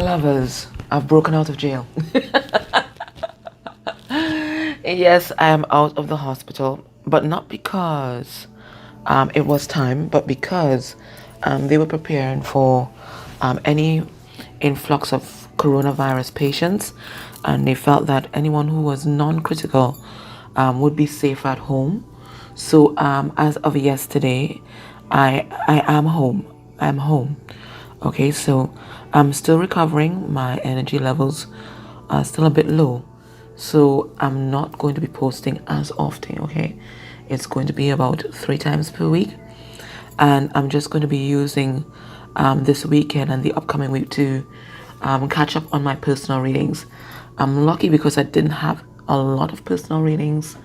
Lovers, I've broken out of jail. Yes, I am out of the hospital, but not because it was time, but because they were preparing for any influx of coronavirus patients, and they felt that anyone who was non-critical would be safe at home. So as of yesterday, I am home. I'm home. Okay, so I'm still recovering. My energy levels are still a bit low. So I'm not going to be posting as often, okay? It's going to be about 3 times per week. And I'm just going to be using this weekend and the upcoming week to catch up on my personal readings. I'm lucky because I didn't have a lot of personal readings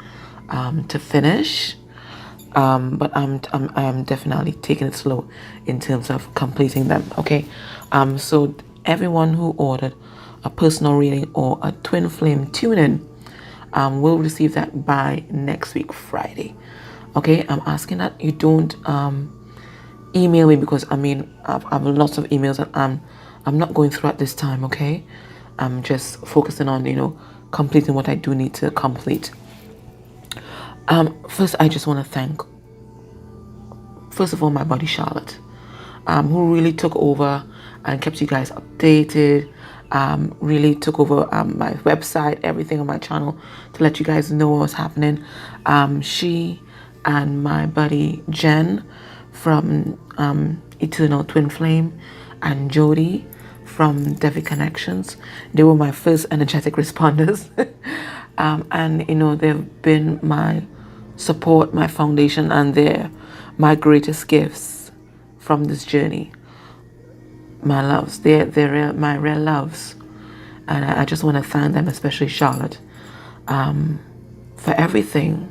to finish. But I'm definitely taking it slow in terms of completing them. Okay, so everyone who ordered a personal reading or a twin flame tune-in will receive that by next week Friday. Okay, I'm asking that you don't email me because I've lots of emails that I'm not going through at this time. Okay, I'm just focusing on completing what I do need to complete. First, I just want to thank, first of all, my buddy Charlotte, who really took over and kept you guys updated, really took over my website, everything on my channel to let you guys know what was happening. She and my buddy Jen from Eternal Twin Flame and Jody from Devi Connections, they were my first energetic responders. And they've been my support, my foundation, and they're my greatest gifts from this journey. My loves, they're my real loves, and I just want to thank them, especially Charlotte, for everything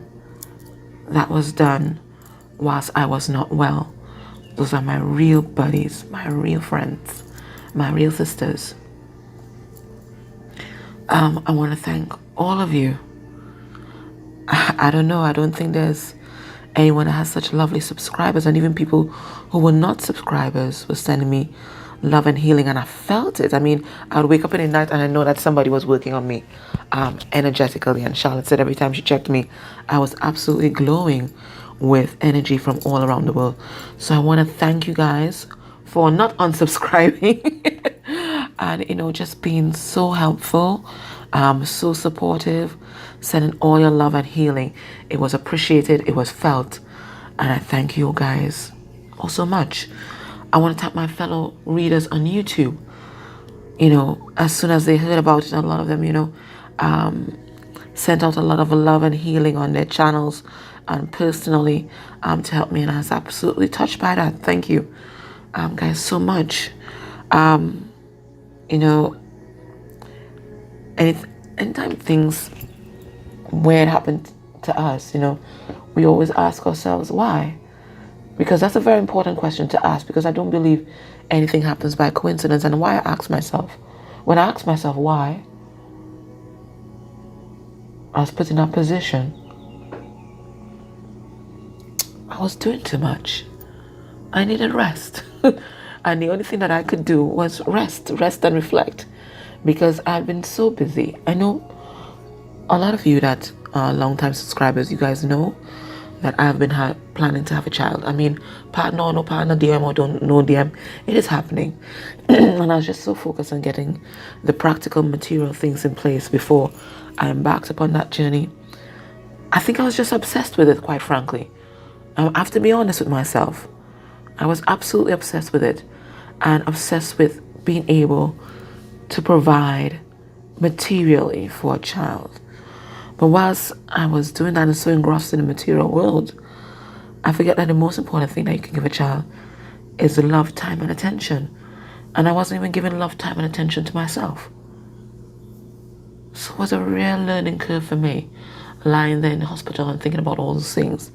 that was done whilst I was not well. Those are my real buddies, my real friends, my real sisters. I want to thank all of you. I don't know. I don't think there's anyone that has such lovely subscribers, and even people who were not subscribers were sending me love and healing, and I felt it. I mean, I would wake up in the night and I know that somebody was working on me energetically, and Charlotte said every time she checked me, I was absolutely glowing with energy from all around the world. So I want to thank you guys for not unsubscribing and just being so helpful, so supportive, sending all your love and healing. It was appreciated, it was felt, and I thank you guys all so much. I want to thank my fellow readers on YouTube. As soon as they heard about it, a lot of them sent out a lot of love and healing on their channels and personally to help me, and I was absolutely touched by that. Thank you guys so much. Anytime things weird happen to us, we always ask ourselves why, because that's a very important question to ask, because I don't believe anything happens by coincidence. And why I ask myself, when I ask myself why, I was put in that position. I was doing too much. I needed rest. And the only thing that I could do was rest and reflect, because I've been so busy. I know a lot of you that are long-time subscribers, you guys know that I've been planning to have a child. I mean, partner or no partner, DM or don't no DM, it is happening. And I was just so focused on getting the practical material things in place before I embarked upon that journey. I think I was just obsessed with it, quite frankly. I have to be honest with myself. I was absolutely obsessed with it, and obsessed with being able to provide materially for a child. But whilst I was doing that and so engrossed in the material world, I forget that the most important thing that you can give a child is love, time, and attention. And I wasn't even giving love, time, and attention to myself. So it was a real learning curve for me, lying there in the hospital and thinking about all those things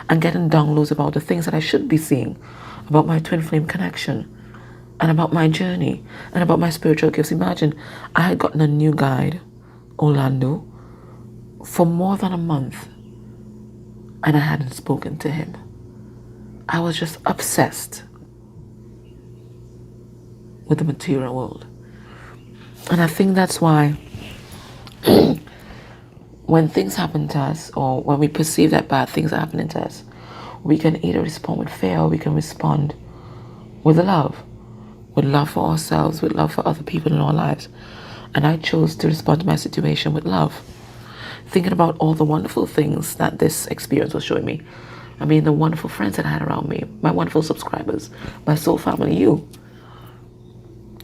and getting downloads about the things that I should be seeing, about my twin flame connection and about my journey and about my spiritual gifts. Imagine, I had gotten a new guide, Orlando, for more than a month, and I hadn't spoken to him. I was just obsessed with the material world. And I think that's why when things happen to us, or when we perceive that bad things are happening to us, we can either respond with fear or we can respond with love. With love for ourselves, with love for other people in our lives. And I chose to respond to my situation with love. Thinking about all the wonderful things that this experience was showing me. I mean, the wonderful friends that I had around me, my wonderful subscribers, my soul family, you.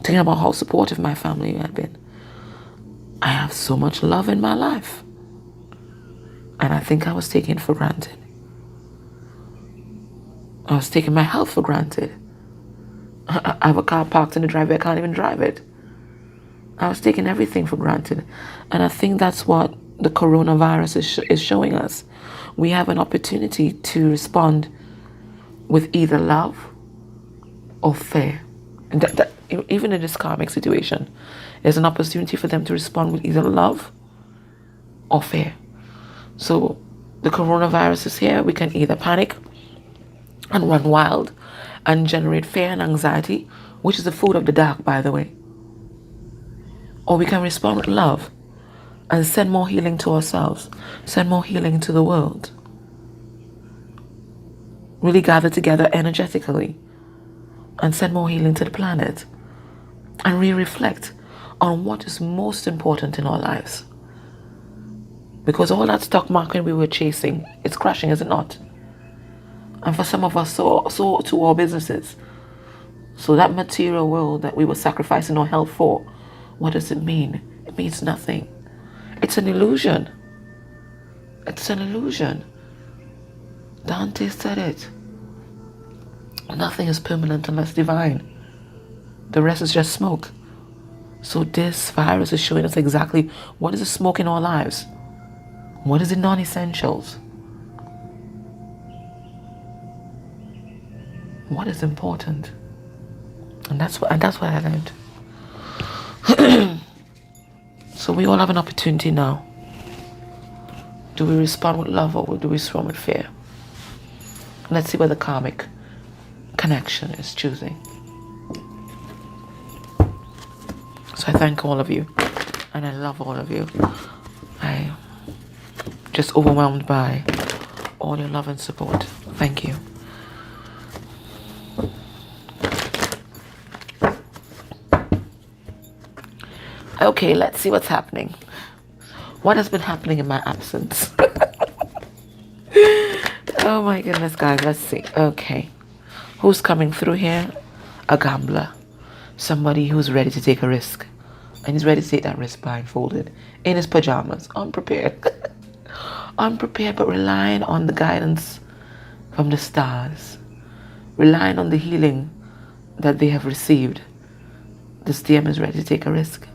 Thinking about how supportive my family had been. I have so much love in my life. And I think I was taking it for granted. I was taking my health for granted. I have a car parked in the driveway, I can't even drive it. I was taking everything for granted. And I think that's what the coronavirus is showing us. We have an opportunity to respond with either love or fear. And even in this karmic situation, there's an opportunity for them to respond with either love or fear. So the coronavirus is here. We can either panic and run wild and generate fear and anxiety, which is the food of the dark, by the way. Or we can respond with love and send more healing to ourselves, send more healing to the world. Really gather together energetically and send more healing to the planet. And reflect on what is most important in our lives. Because all that stock market we were chasing, it's crashing, is it not? And for some of us, so to our businesses. So that material world that we were sacrificing our health for, what does it mean? It means nothing. It's an illusion. It's an illusion. Dante said it. Nothing is permanent unless divine. The rest is just smoke. So this virus is showing us exactly what is the smoke in our lives. What is the non-essentials? What is important? And that's what I learned. So we all have an opportunity now. Do we respond with love or do we respond with fear? Let's see what the karmic connection is choosing. So I thank all of you, and I love all of you. I just overwhelmed by all your love and support. Thank you. Okay, let's see what's happening. What has been happening in my absence? Oh my goodness, guys, let's see. Okay. Who's coming through here? A gambler. Somebody who's ready to take a risk. And he's ready to take that risk blindfolded. In his pajamas. Unprepared. Unprepared, but relying on the guidance from the stars. Relying on the healing that they have received. This DM is ready to take a risk.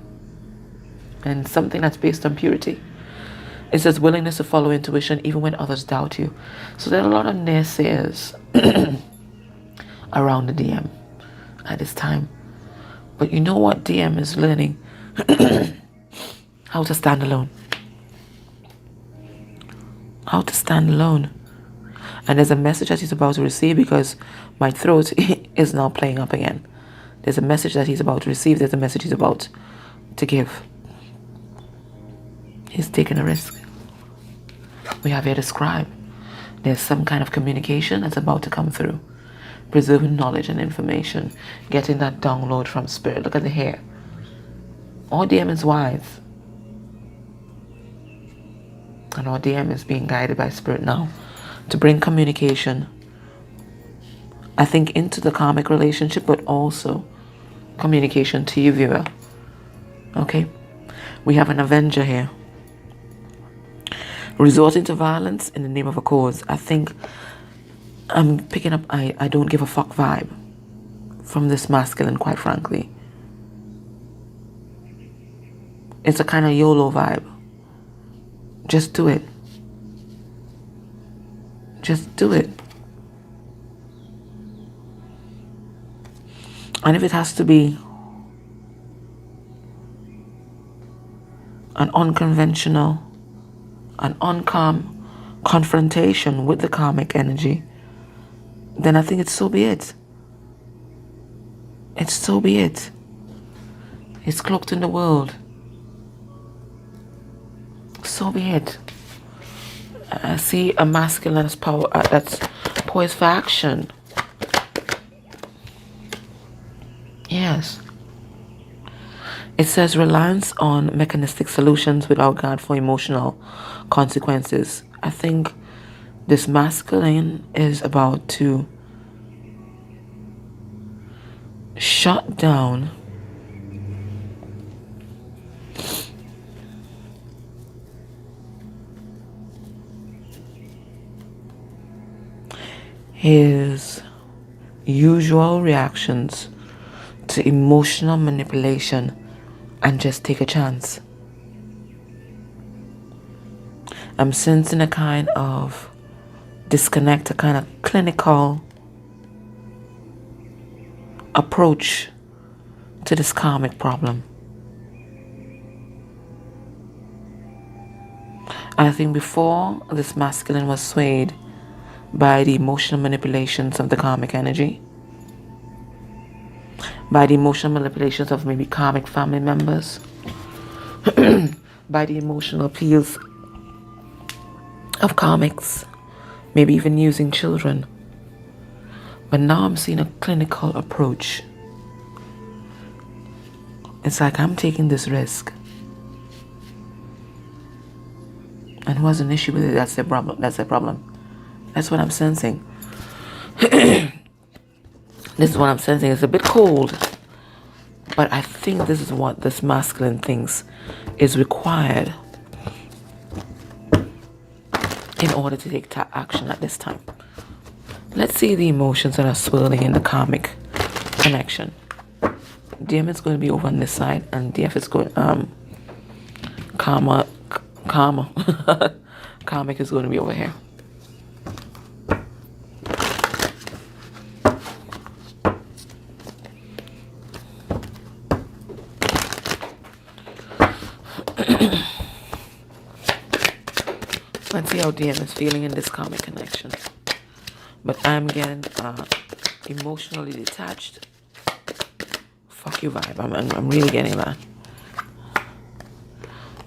And something that's based on purity. It says willingness to follow intuition even when others doubt you. So there are a lot of naysayers around the DM at this time. But you know what? DM is learning how to stand alone. How to stand alone. And there's a message that he's about to receive, because my throat is now playing up again. There's a message that he's about to receive. There's a message he's about to give. He's taking a risk. We have here the scribe. There's some kind of communication that's about to come through. Preserving knowledge and information. Getting that download from spirit. Look at the hair. Our DM is wise. And our DM is being guided by spirit now to bring communication, I think, into the karmic relationship, but also communication to you, viewer. Okay? We have an avenger here. Resorting to violence in the name of a cause. I think I'm picking up I don't give a fuck vibe from this masculine, quite frankly. It's a kind of YOLO vibe. Just do it. Just do it. And if it has to be an unconventional, an uncalm confrontation with the karmic energy, then I think it's so be it. It's so be it. He's cloaked in the world. So be it. I see a masculine that's that's poised for action. Yes. It says reliance on mechanistic solutions without regard for emotional consequences. I think this masculine is about to shut down his usual reactions to emotional manipulation and just take a chance. I'm sensing a kind of disconnect, a kind of clinical approach to this karmic problem. I think before, this masculine was swayed by the emotional manipulations of the karmic energy, by the emotional manipulations of maybe karmic family members, by the emotional appeals of karmics, maybe even using children. But now I'm seeing a clinical approach. It's like I'm taking this risk. And who has an issue with it? That's their problem. That's their problem. That's what I'm sensing. This is what I'm sensing. It's a bit cold. But I think this is what this masculine thinks is required in order to take action at this time. Let's see the emotions that are swirling in the karmic connection. DM is going to be over on this side, and DF is going karmic is going to be over here. Let's see how DM is feeling in this karmic connection. But I'm getting emotionally detached. Fuck you vibe. I'm really getting that.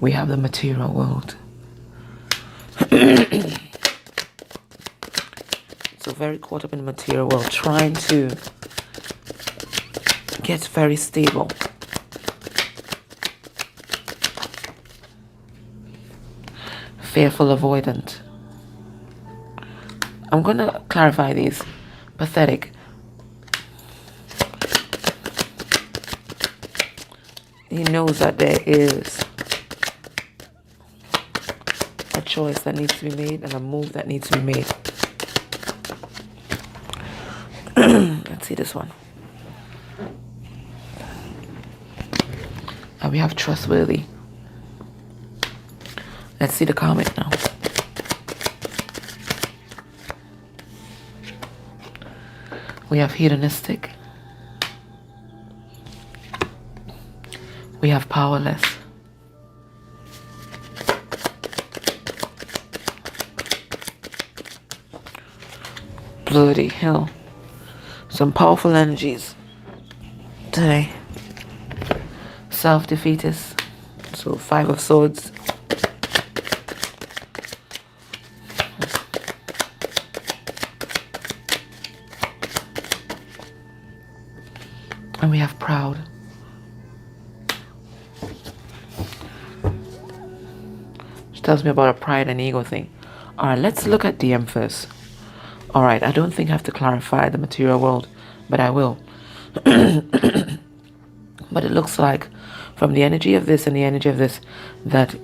We have the material world. So very caught up in the material world, trying to get very stable. Fearful, avoidant. I'm going to clarify these. Pathetic. He knows that there is a choice that needs to be made and a move that needs to be made. Let's see this one. And we have trustworthy. Let's see the karmic now. We have hedonistic. We have powerless. Bloody hell. Some powerful energies today. Self-defeatist. So 5 of Swords. And we have proud. Which tells me about a pride and ego thing. Alright, let's look at DM first. Alright, I don't think I have to clarify the material world, but I will. But it looks like from the energy of this and the energy of this that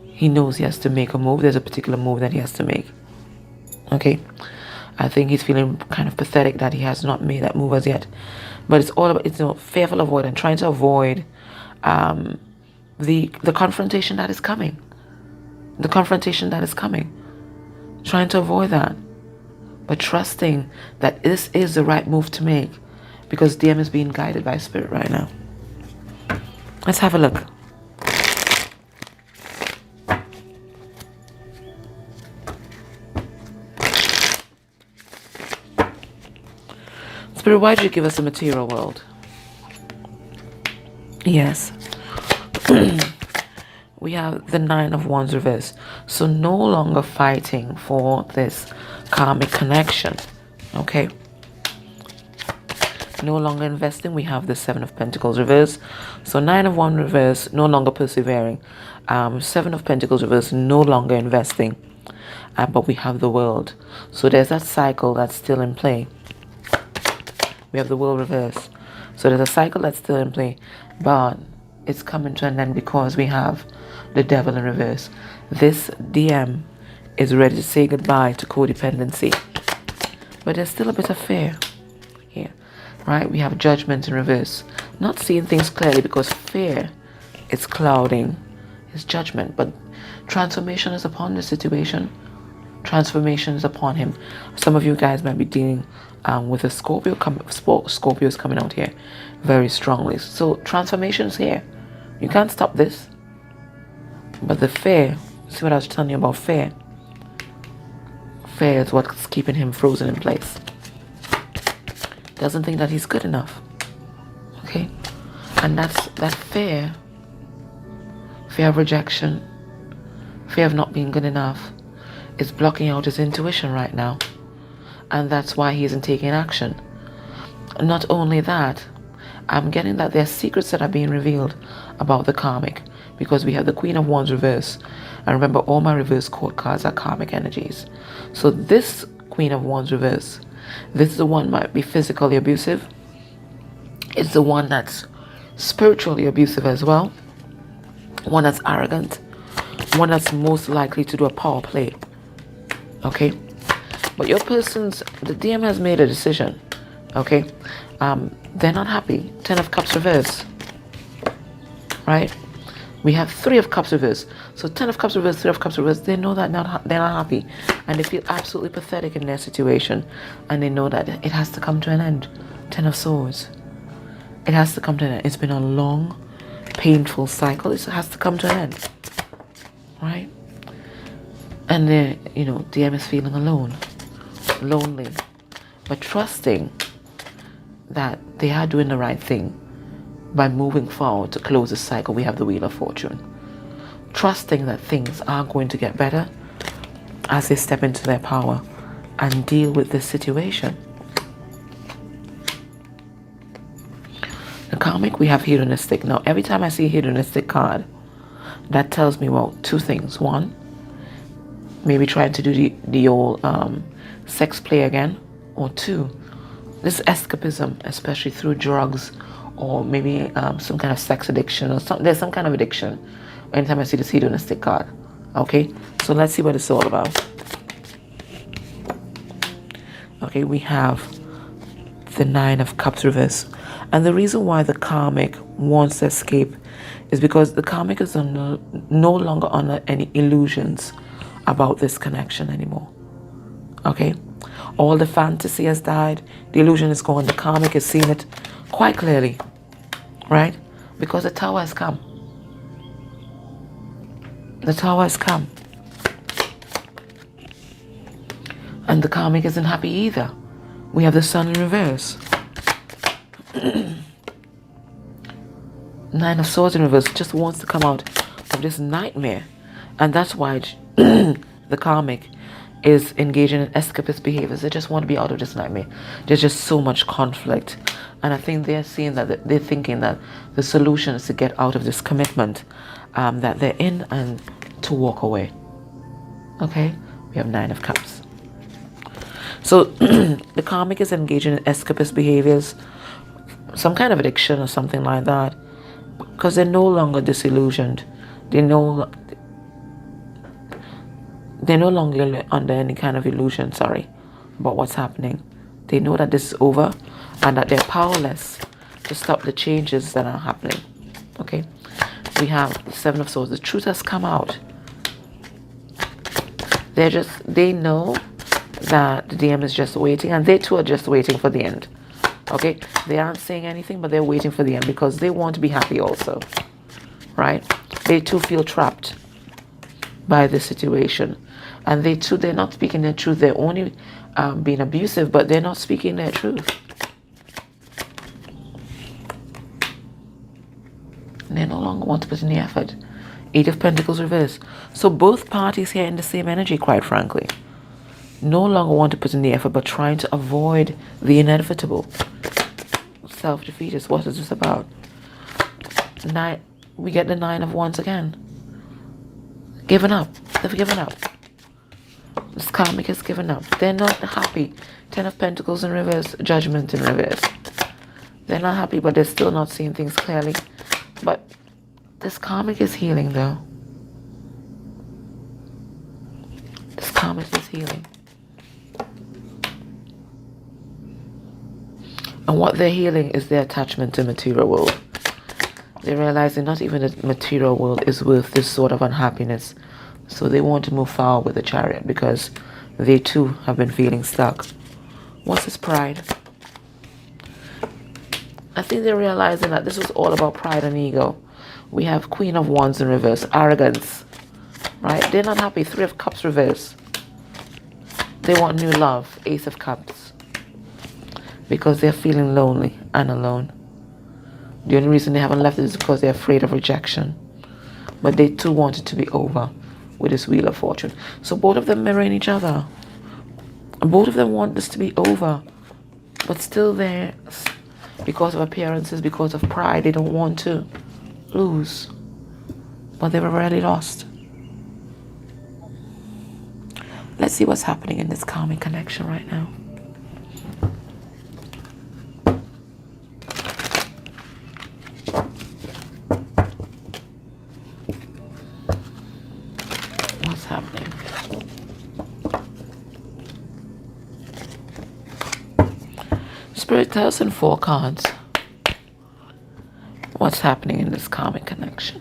he knows he has to make a move. There's a particular move that he has to make. Okay? I think he's feeling kind of pathetic that he has not made that move as yet. But it's all about, fearful avoidance, trying to avoid the confrontation that is coming. The confrontation that is coming. Trying to avoid that. But trusting that this is the right move to make. Because DM is being guided by spirit right now. Let's have a look. Spirit, why did you give us the material world? Yes. We have the Nine of Wands reverse. So no longer fighting for this karmic connection. Okay. No longer investing. We have the Seven of Pentacles reverse. So Nine of Wands reverse, no longer persevering. Seven of Pentacles reverse, no longer investing. But we have the World. So there's that cycle that's still in play. We have the World reverse. So there's a cycle that's still in play, but it's coming to an end because we have the Devil in reverse. This DM is ready to say goodbye to codependency, but there's still a bit of fear here, right? We have Judgment in reverse, not seeing things clearly because fear is clouding his judgment, but transformation is upon the situation. Transformation is upon him. Some of you guys might be dealing with a Scorpio. Scorpio is coming out here very strongly. So transformation is here. You can't stop this. But the fear, see what I was telling you about fear? Fear is what's keeping him frozen in place. Doesn't think that he's good enough. Okay? And that's that fear. Fear of rejection. Fear of not being good enough is blocking out his intuition right now. And that's why he isn't taking action. Not only that, I'm getting that there are secrets that are being revealed about the karmic, because we have the Queen of Wands reverse. And remember, all my reverse court cards are karmic energies. So this Queen of Wands reverse, this is the one might be physically abusive. It's the one that's spiritually abusive as well. One that's arrogant. One that's most likely to do a power play. Okay? But your person's, the DM has made a decision. Okay? They're not happy. 10 of Cups reverse. Right? We have 3 of Cups reverse. So 10 of Cups reverse, 3 of Cups reverse. They know that they're not happy. And they feel absolutely pathetic in their situation. And they know that it has to come to an end. 10 of Swords. It has to come to an end. It's been a long, painful cycle. It has to come to an end. Right? And then, DM is feeling alone. Lonely. But trusting that they are doing the right thing by moving forward to close the cycle. We have the Wheel of Fortune. Trusting that things are going to get better as they step into their power and deal with this situation. The karmic, we have hedonistic. Now, every time I see a hedonistic card, that tells me, well, 2 things. 1, maybe trying to do the old sex play again. Or 2, this escapism, especially through drugs, or maybe some kind of sex addiction, or there's some kind of addiction anytime I see this hedonistic card. Okay, so let's see what it's all about. Okay, we have the 9 of Cups reverse. And the reason why the karmic wants to escape is because the karmic is no longer under any illusions about this connection anymore. Okay? All the fantasy has died. The illusion is gone. The karmic is seeing it quite clearly. Right? Because the Tower has come. The Tower has come. And the karmic isn't happy either. We have the Sun in reverse. 9 of Swords in reverse just wants to come out of this nightmare. And that's why the karmic is engaging in escapist behaviors. They just want to be out of this nightmare. There's just so much conflict. And I think they're seeing that, they're thinking that the solution is to get out of this commitment that they're in and to walk away. Okay? We have 9 of Cups. So the karmic is engaging in escapist behaviors, some kind of addiction or something like that, because they're no longer disillusioned. They're no longer under any kind of illusion, about what's happening. They know that this is over and that they're powerless to stop the changes that are happening. Okay? We have the 7 of Swords. The truth has come out. They know that the DM is just waiting, and they too are just waiting for the end. Okay? They aren't saying anything, but they're waiting for the end because they want to be happy also. Right? They too feel trapped by the situation. And they're not speaking their truth. They're only being abusive, but they're not speaking their truth. longer want to put in the effort. Eight of Pentacles reverse. So both parties here in the same energy, quite frankly. No longer want to put in the effort, but trying to avoid the inevitable. Self-defeatist. What is this about? We get the Nine of Wands again. Given up. They've given up. This karmic has given up. They're not happy. Ten of Pentacles in reverse. Judgment in reverse. They're not happy, but they're still not seeing things clearly. But this karmic is healing, though. This karmic is healing. And what they're healing is their attachment to material world. They're realizing not even the material world is worth this sort of unhappiness. So they want to move forward with the Chariot because they too have been feeling stuck. What's this pride? I think they're realizing that this was all about pride and ego. We have Queen of Wands in reverse, arrogance, right? They're not happy. Three of Cups reverse. They want new love, Ace of Cups, because they're feeling lonely and alone. The only reason they haven't left is because they're afraid of rejection. But they too want it to be over with this Wheel of Fortune. So both of them mirroring each other. Both of them want this to be over, but still there. Because of appearances, because of pride, they don't want to lose. But they've already lost. Let's see what's happening in this karmic connection right now. What's happening? Spirit tells us in 4 cards what's happening in this karmic connection.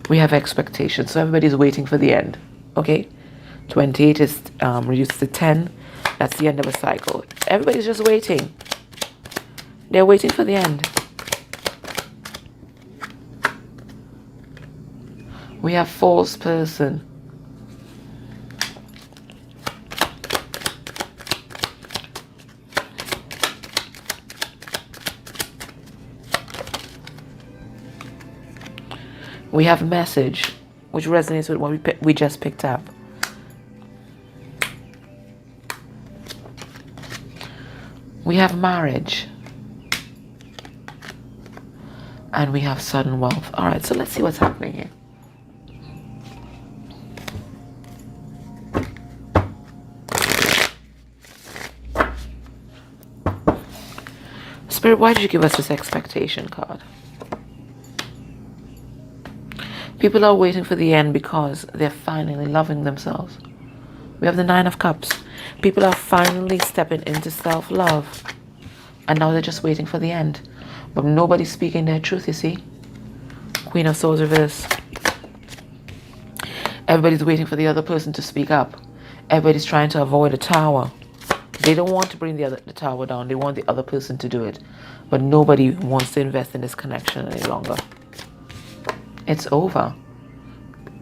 We have expectations, so everybody's waiting for the end. Okay, 28 is reduced to 10. That's the end of a cycle. Everybody's just waiting. They're waiting for the end. We have false person. We have message, which resonates with what we just picked up. We have marriage. And we have sudden wealth. All right, so let's see what's happening here. Spirit, why did you give us this expectation card? People are waiting for the end because they're finally loving themselves. We have the Nine of Cups. People are finally stepping into self-love. And now they're just waiting for the end. But nobody's speaking their truth, you see. Queen of Swords reverse. Everybody's waiting for the other person to speak up. Everybody's trying to avoid a tower. They don't want to bring the tower down. They want the other person to do it. But nobody wants to invest in this connection any longer. It's over.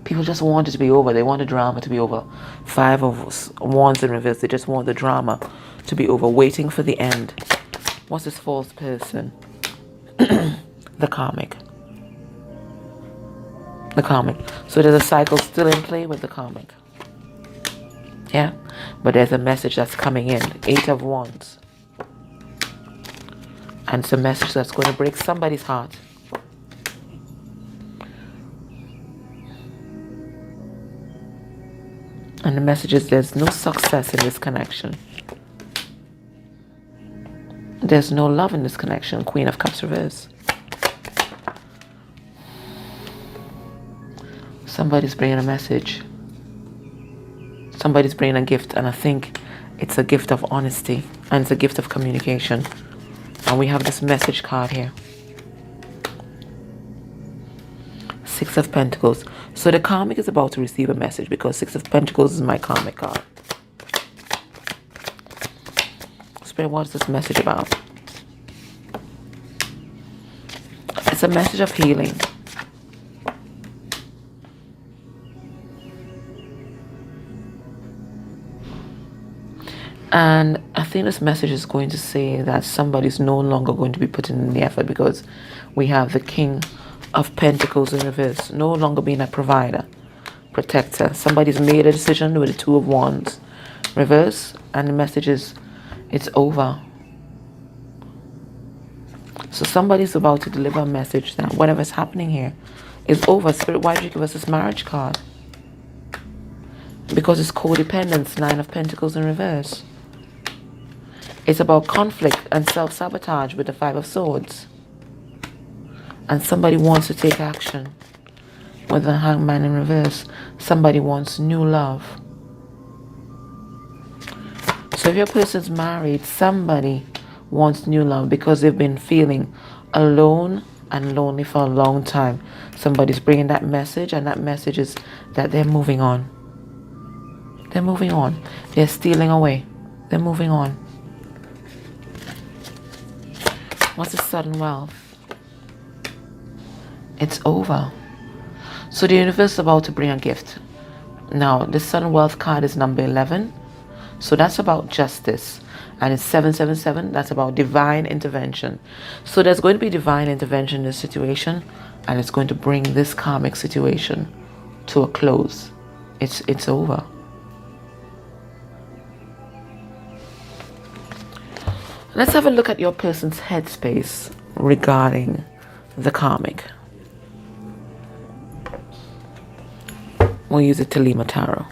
People just want it to be over. They want the drama to be over. 5 of Wands in reverse. They just want the drama to be over. Waiting for the end. What's this false person? The karmic. The karmic. So there's a cycle still in play with the karmic. Yeah? But there's a message that's coming in. 8 of Wands. And it's a message that's going to break somebody's heart. And the message is there's no success in this connection. There's no love in this connection. Queen of Cups reverse. Somebody's bringing a message. Somebody's bringing a gift, and I think it's a gift of honesty and it's a gift of communication. And we have this message card here. 6 of Pentacles. So the karmic is about to receive a message because 6 of Pentacles is my karmic card. Spirit, what is this message about? It's a message of healing. And I think think this message is going to say that somebody's no longer going to be putting in the effort, because we have the King of Pentacles in reverse, no longer being a provider, protector. Somebody's made a decision with the Two of Wands reverse, and the message is it's over. So somebody's about to deliver a message that whatever's happening here is over. Spirit, why did you give us this marriage card? Because it's codependence, Nine of Pentacles in reverse. It's about conflict and self-sabotage with the Five of Swords. And somebody wants to take action with the Hangman in reverse. Somebody wants new love. So if your person's married, somebody wants new love because they've been feeling alone and lonely for a long time. Somebody's bringing that message, and that message is that they're moving on. They're moving on. They're stealing away. They're moving on. What's the sudden wealth? It's over. So the universe is about to bring a gift. Now, the sudden wealth card is number 11. So that's about justice. And it's 777. That's about divine intervention. So there's going to be divine intervention in this situation, and it's going to bring this karmic situation to a close. It's over. Let's have a look at your person's headspace regarding the karmic. We'll use the Telema Tarot.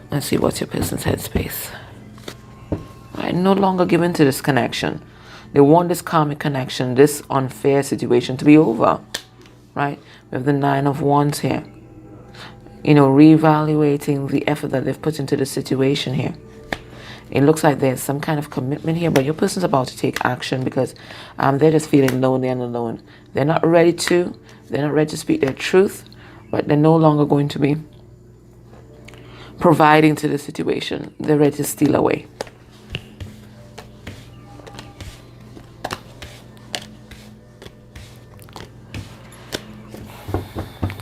Let's see what's your person's headspace. Right, no longer given to this connection. They want this karmic connection, this unfair situation to be over. Right? We have the Nine of Wands here. You know, reevaluating the effort that they've put into the situation here. It looks like there's some kind of commitment here, but your person's about to take action because they're just feeling lonely and alone. They're not ready to speak their truth, but they're no longer going to be providing to the situation. They're ready to steal away.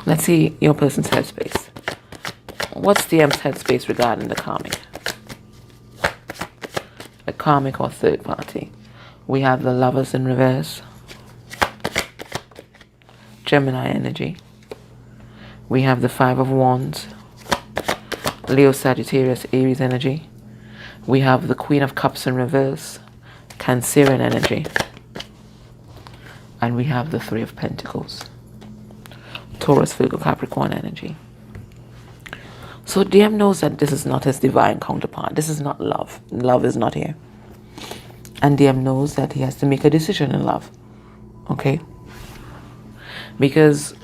Let's see your person's headspace. What's DM's headspace regarding the karmic? The karmic or third party. We have the Lovers in reverse. Gemini energy. We have the Five of Wands. Leo, Sagittarius, Aries energy. We have the Queen of Cups in reverse. Cancerian energy. And we have the Three of Pentacles. Taurus, Virgo, Capricorn energy. So DM knows that this is not his divine counterpart. This is not love. Love is not here. And DM knows that he has to make a decision in love. Okay? Because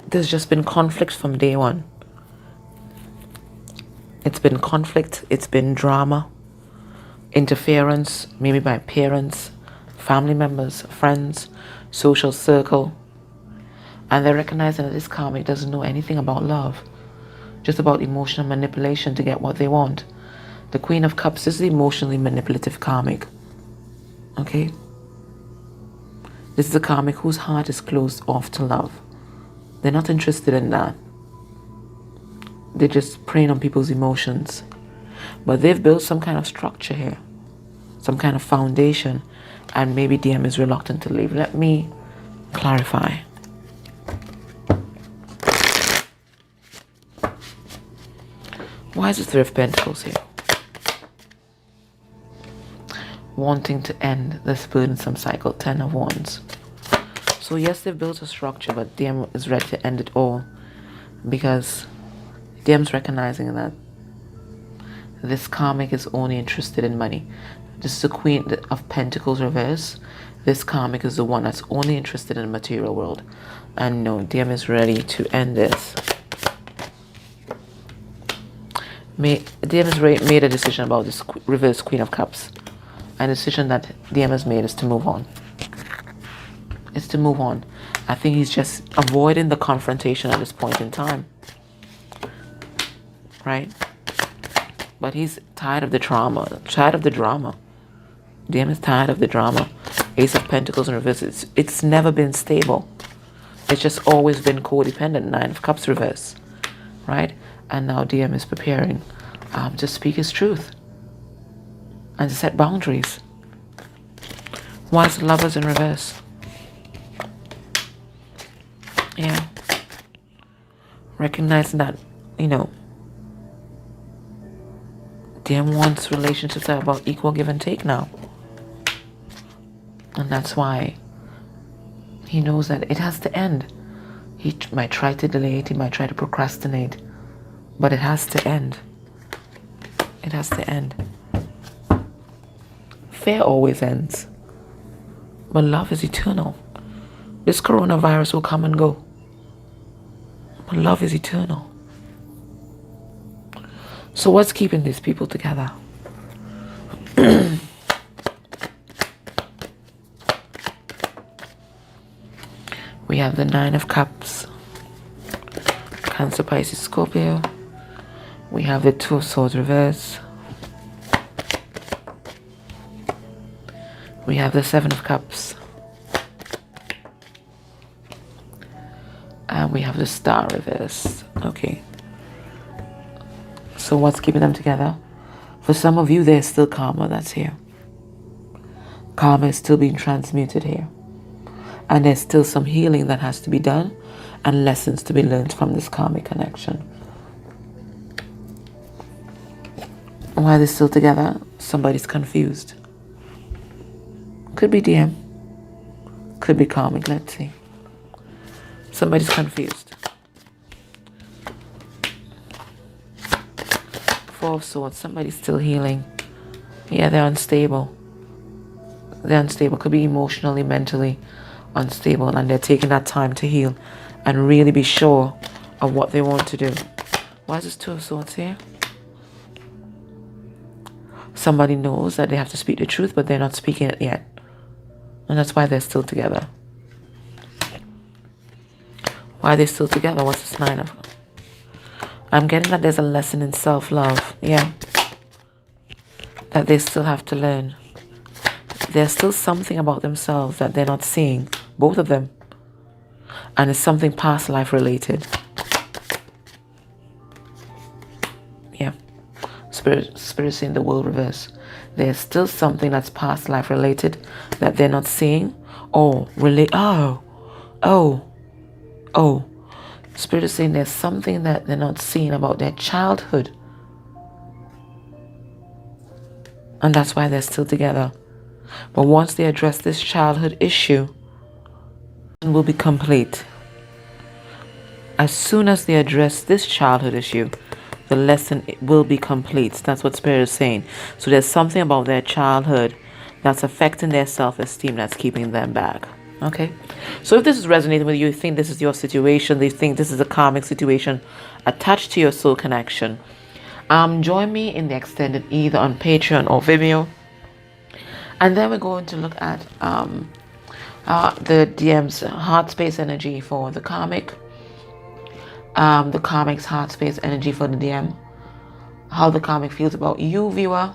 there's just been conflict from day one. It's been conflict. It's been drama. Interference, maybe by parents, family members, friends, social circle. And they're recognizing that this karmic doesn't know anything about love. Just about emotional manipulation to get what they want. The Queen of Cups is the emotionally manipulative karmic. Okay? This is a karmic whose heart is closed off to love. They're not interested in that. They're just preying on people's emotions. But they've built some kind of structure here. Some kind of foundation. And maybe DM is reluctant to leave. Let me clarify. Why is the Three of Pentacles here? Wanting to end this burdensome cycle. Ten of Wands. So yes, they've built a structure, but DM is ready to end it all. Because DM's recognizing that this karmic is only interested in money. This is the Queen of Pentacles reverse. This karmic is the one that's only interested in the material world. And no, DM is ready to end this. DM has made a decision about this reverse Queen of Cups. And the decision that DM has made is to move on. It's to move on. I think he's just avoiding the confrontation at this point in time, right? But he's tired of the drama. DM is tired of the drama. Ace of Pentacles in reverse. It's never been stable. It's just always been codependent. Nine of Cups reverse, right? And now DM is preparing to speak his truth and to set boundaries. Why is the Lovers in reverse? Yeah. Recognizing that, DM wants relationships that are about equal give and take now. And that's why he knows that it has to end. He might try to delay it, he might try to procrastinate, but it has to end. It has to end. Fear always ends, but love is eternal. This coronavirus will come and go, but love is eternal. So what's keeping these people together? We have the Nine of Cups, Cancer, Pisces, Scorpio. We have the Two of Swords reverse. We have the Seven of Cups. And we have the Star reverse. Okay. So what's keeping them together? For some of you, there's still karma that's here. Karma is still being transmuted here. And there's still some healing that has to be done and lessons to be learned from this karmic connection. Why are they still together? Somebody's confused. Could be DM. Could be karmic, let's see. Somebody's confused. Four of Swords, somebody's still healing. Yeah, they're unstable. They're unstable, could be emotionally, mentally unstable, and they're taking that time to heal and really be sure of what they want to do. Why is this Two of Swords here? Somebody knows that they have to speak the truth, but they're not speaking it yet. And that's why they're still together. Why are they still together? What's this Nine of? I'm getting that there's a lesson in self-love. Yeah. That they still have to learn. There's still something about themselves that they're not seeing. Both of them. And it's something past life related. Yeah. Spirit saying the world reverse. There's still something that's past life related that they're not seeing. Spirit is saying there's something that they're not seeing about their childhood. And that's why they're still together. But once they address this childhood issue, it will be complete. As soon as they address this childhood issue, the lesson will be complete. That's what Spirit is saying. So there's something about their childhood that's affecting their self-esteem that's keeping them back. Okay? So if this is resonating with you, you think this is your situation, you think this is a karmic situation attached to your soul connection, join me in the extended either on Patreon or Vimeo. And then we're going to look at the DM's heart space energy for the karmic. The karmic's heart space energy for the DM. How the karmic feels about you, viewer.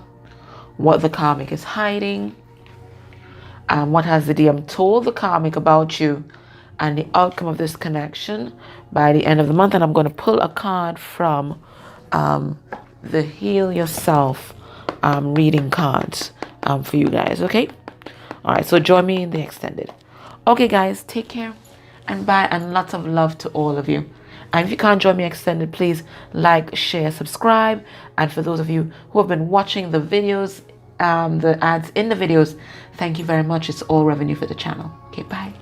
What the karmic is hiding. What has the DM told the karmic about you. And the outcome of this connection by the end of the month. And I'm going to pull a card from the Heal Yourself reading cards for you guys, okay? Alright, so join me in the extended. Okay, guys, take care and bye, and lots of love to all of you. And if you can't join me extended, please like, share, subscribe. And for those of you who have been watching the videos, the ads in the videos, thank you very much. It's all revenue for the channel. Okay, bye.